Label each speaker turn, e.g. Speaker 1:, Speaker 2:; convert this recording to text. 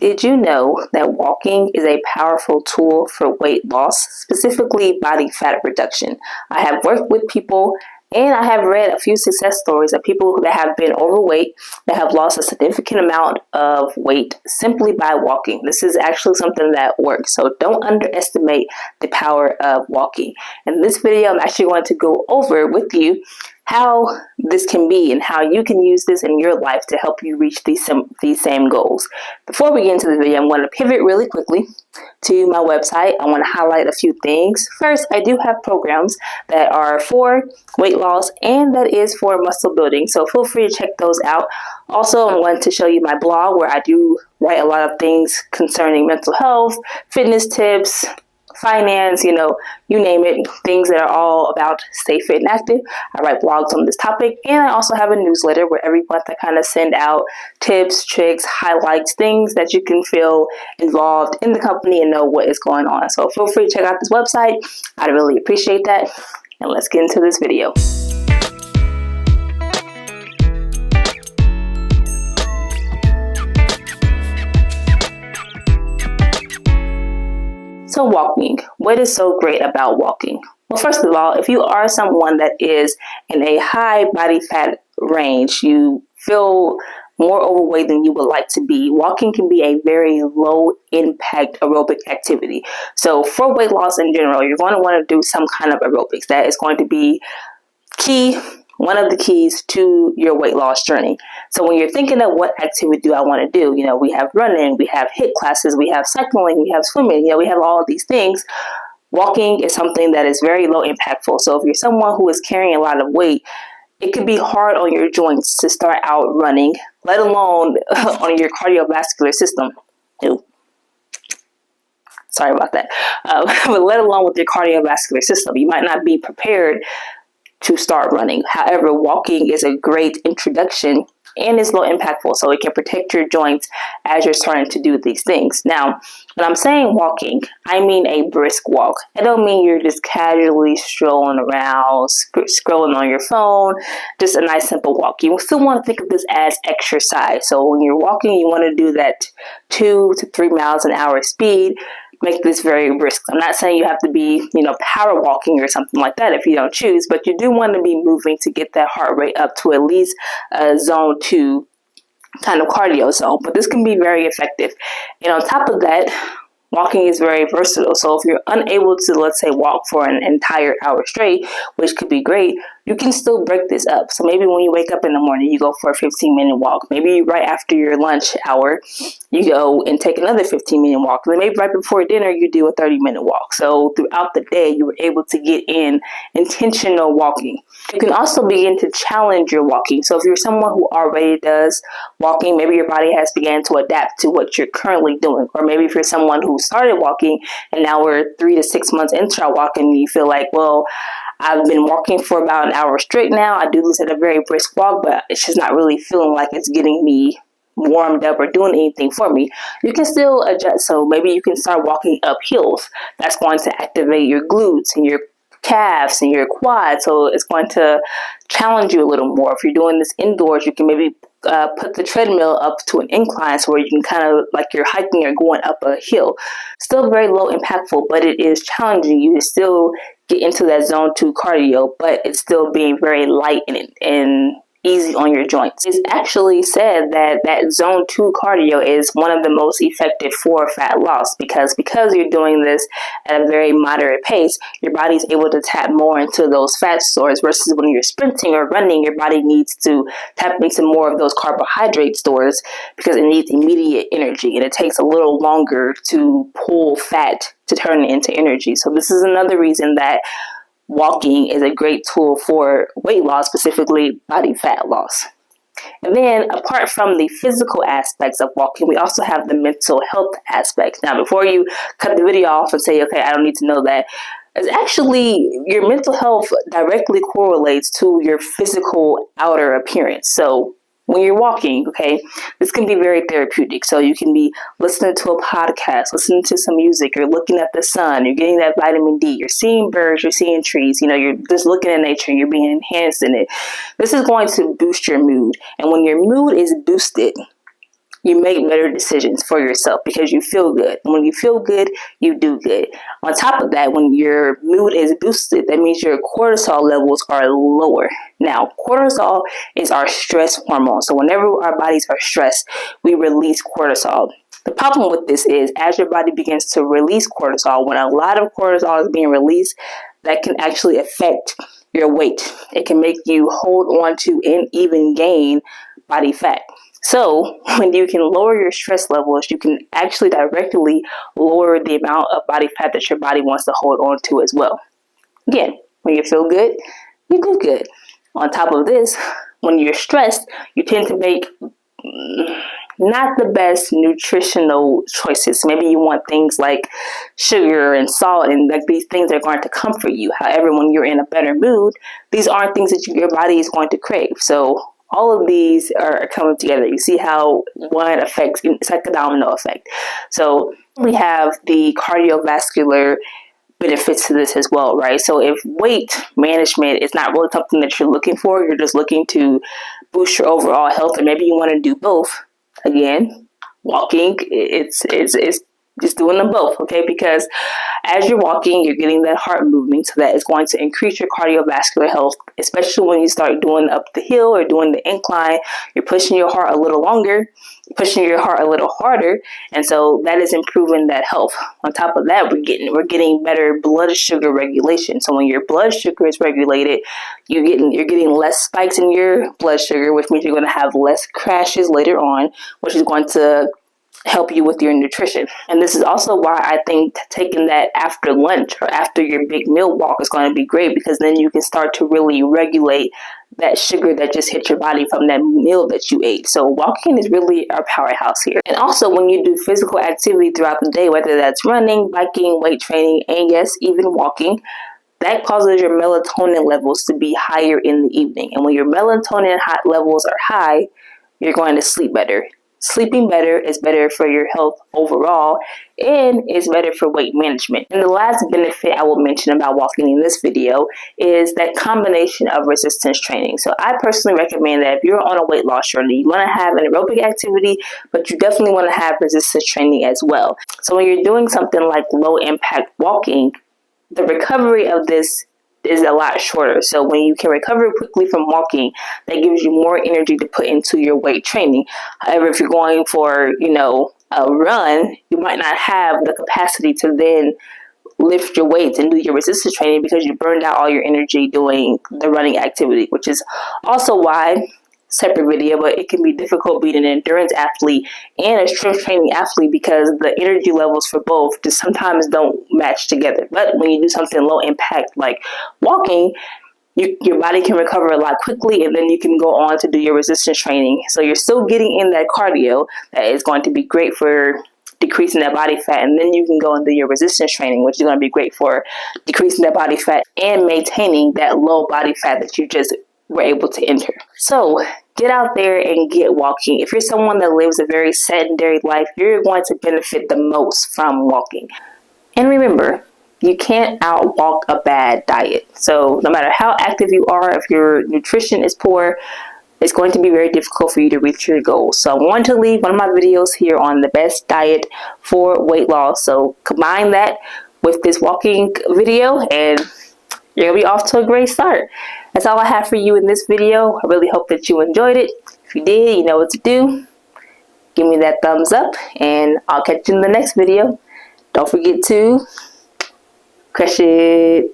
Speaker 1: Did you know that walking is a powerful tool for weight loss, specifically body fat reduction? I have worked with people and I have read a few success stories of people that have been overweight that have lost a significant amount of weight simply by walking. This is actually something that works, so don't underestimate the power of walking. In this video, I'm actually going to go over with you how this can be and how you can use this in your life to help you reach these same goals. Before we get into the video, I'm going to pivot really quickly to my website. I want to highlight a few things. First, I do have programs that are for weight loss and that is for muscle building, so feel free to check those out. Also, I'm going to show you my blog where I do write a lot of things concerning mental health, fitness tips, finance, you name it, things that are all about Stay Fit and Active. I write blogs on this topic, and I also have a newsletter where every month I kind of send out tips, tricks, highlights, things that you can feel involved in the company and know what is going on. So feel free to check out this website. I'd really appreciate that. And let's get into this video. So walking, what is so great about walking? Well, first of all, if you are someone that is in a high body fat range, you feel more overweight than you would like to be, walking can be a very low impact aerobic activity. So for weight loss in general, you're going to want to do some kind of aerobics. That is going to be key. One of the keys to your weight loss journey. So when you're thinking of what activity do I want to do, we have running, we have HIIT classes, we have cycling, we have swimming, we have all of these things. Walking is something that is very low impactful. So if you're someone who is carrying a lot of weight, it could be hard on your joints to start out running, let alone on your cardiovascular system. Ew. Sorry about that. But let alone with your cardiovascular system, you might not be prepared to start running. However, walking is a great introduction and is low impactful, so it can protect your joints as you're starting to do these things. Now, when I'm saying walking, I mean a brisk walk. I don't mean you're just casually strolling around, scrolling on your phone, just a nice simple walk. You still want to think of this as exercise. So when you're walking, you want to do that 2 to 3 miles an hour speed. Make this very brisk. I'm not saying you have to be, power walking or something like that if you don't choose, but you do want to be moving to get that heart rate up to at least a zone 2 kind of cardio zone. But this can be very effective. And on top of that, walking is very versatile. So if you're unable to, let's say, walk for an entire hour straight, which could be great, you can still break this up. So maybe when you wake up in the morning, you go for a 15-minute walk. Maybe right after your lunch hour, you go and take another 15-minute walk. Then maybe right before dinner, you do a 30-minute walk. So throughout the day, you were able to get in intentional walking. You can also begin to challenge your walking. So if you're someone who already does walking, maybe your body has begun to adapt to what you're currently doing. Or maybe if you're someone who started walking and now we're 3 to 6 months into our walking, you feel like, well, I've been walking for about an hour straight now. I do this at a very brisk walk, but it's just not really feeling like it's getting me warmed up or doing anything for me. You can still adjust. So maybe you can start walking up hills. That's going to activate your glutes and your calves and your quads. So it's going to challenge you a little more. If you're doing this indoors, you can maybe put the treadmill up to an incline so where you can kind of like you're hiking or going up a hill. Still very low impactful, but it is challenging you to still get into that zone 2 cardio, but it's still being very light and easy on your joints. It's actually said that zone 2 cardio is one of the most effective for fat loss because you're doing this at a very moderate pace, your body's able to tap more into those fat stores versus when you're sprinting or running, your body needs to tap into more of those carbohydrate stores because it needs immediate energy and it takes a little longer to pull fat to turn it into energy. So this is another reason that walking is a great tool for weight loss, specifically body fat loss. And then apart from the physical aspects of walking, we also have the mental health aspects. Now, before you cut the video off and say, okay, I don't need to know that, it's actually your mental health directly correlates to your physical outer appearance. So when you're walking, okay, this can be very therapeutic. So you can be listening to a podcast, listening to some music, you're looking at the sun, you're getting that vitamin D, you're seeing birds, you're seeing trees, you're just looking at nature, you're being enhanced in it. This is going to boost your mood. And when your mood is boosted, you make better decisions for yourself because you feel good. When you feel good, you do good. On top of that, when your mood is boosted, that means your cortisol levels are lower. Now, cortisol is our stress hormone. So whenever our bodies are stressed, we release cortisol. The problem with this is as your body begins to release cortisol, when a lot of cortisol is being released, that can actually affect your weight. It can make you hold on to and even gain body fat. So when you can lower your stress levels, you can actually directly lower the amount of body fat that your body wants to hold on to as well. Again, when you feel good, you do good. On top of this, when you're stressed, you tend to make not the best nutritional choices. Maybe you want things like sugar and salt, and like these things are going to comfort you. However, when you're in a better mood, these aren't things that your body is going to crave. So all of these are coming together. You see how one affects, it's like a domino effect. So we have the cardiovascular benefits to this as well, right? So if weight management is not really something that you're looking for, you're just looking to boost your overall health, or maybe you want to do both. Again, walking, it's just doing them both, okay? Because as you're walking, you're getting that heart moving, so that is going to increase your cardiovascular health, especially when you start doing up the hill or doing the incline. You're pushing your heart a little longer, pushing your heart a little harder, and so that is improving that health. On top of that, we're getting better blood sugar regulation. So when your blood sugar is regulated, you're getting less spikes in your blood sugar, which means you're going to have less crashes later on, which is going to help you with your nutrition. And this is also why I think taking that after lunch or after your big meal walk is going to be great, because then you can start to really regulate that sugar that just hit your body from that meal that you ate. So walking is really our powerhouse here. And also when you do physical activity throughout the day, whether that's running, biking, weight training, and yes, even walking, that causes your melatonin levels to be higher in the evening. And when your melatonin levels are high, you're going to sleep better. Sleeping better is better for your health overall, and is better for weight management. And the last benefit I will mention about walking in this video is that combination of resistance training. So I personally recommend that if you're on a weight loss journey, you want to have an aerobic activity, but you definitely want to have resistance training as well. So when you're doing something like low impact walking, the recovery of this is a lot shorter. So when you can recover quickly from walking, that gives you more energy to put into your weight training. However, if you're going for, a run, you might not have the capacity to then lift your weights and do your resistance training because you burned out all your energy doing the running activity, which is also why, separate video, but it can be difficult being an endurance athlete and a strength training athlete because the energy levels for both just sometimes don't match together. But when you do something low impact like walking, your body can recover a lot quickly, and then you can go on to do your resistance training. So you're still getting in that cardio that is going to be great for decreasing that body fat, and then you can go and do your resistance training, which is going to be great for decreasing that body fat and maintaining that low body fat that you just were able to enter. So get out there and get walking. If you're someone that lives a very sedentary life, you're going to benefit the most from walking. And remember, you can't outwalk a bad diet. So no matter how active you are, if your nutrition is poor, it's going to be very difficult for you to reach your goals. So I want to leave one of my videos here on the best diet for weight loss. So combine that with this walking video and you're going to be off to a great start. That's all I have for you in this video. I really hope that you enjoyed it. If you did, you know what to do. Give me that thumbs up and I'll catch you in the next video. Don't forget to crush it.